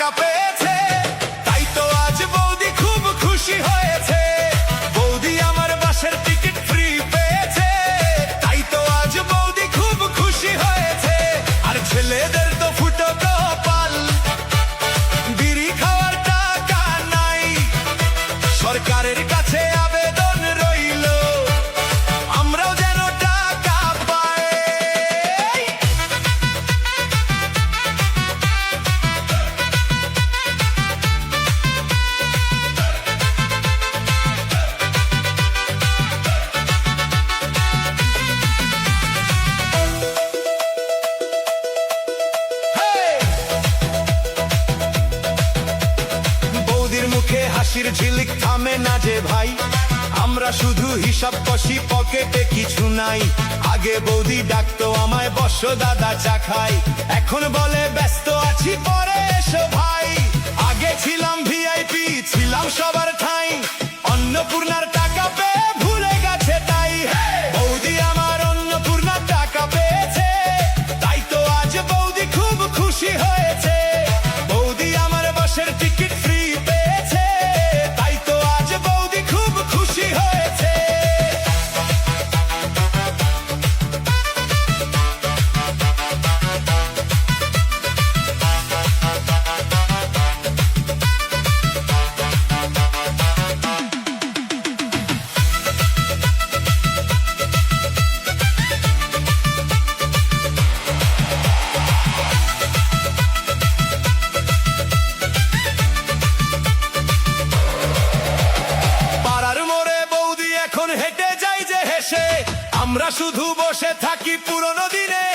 টাকা পেয়েছে, তাই তো আজ বৌদি খুব খুশি হয়েছে। বৌদি আমার বাসের টিকিট ফ্রি পেয়েছে, তাই তো আজ বৌদি খুব খুশি হয়েছে। আর ছেলেদের তো ফুটো কপাল, বিড়ি খাওয়ার টাকা নাই। সরকারের কাছে আবেদন রইল, আমরাও যেন টাকা পাই। বৌদির মুখে হাসির ঝিলিক থামে না যে ভাই, আমরা শুধু হিসাব কষি, পকেটে কিছু নাই। আগে বৌদি ডাকতো আমায়, বসো দাদা চা খাই। এখন বলে ব্যস্ত আছি, পরে এসো ভাই। আগে ছিলাম ভিআইপি, ছিলাম সবার ঠাই। অন্নপূর্ণার টাকা পেয়ে ভুলে গেছে তাই। বৌদি আমার অন্নপূর্ণার টাকা পেয়েছে, তাই তো আজ বৌদি খুব খুশি হয়েছে। বৌদি আমার বাসের টিকিট ফ্রি পেয়েছে, তাই তো আজ বৌদি খুব খুশি হয়েছে। পাড়ার মোড়ে বৌদি এখন হেঁটে যাই যে হেসে, আমরা শুধু বসে থাকি পুরনো দিনে।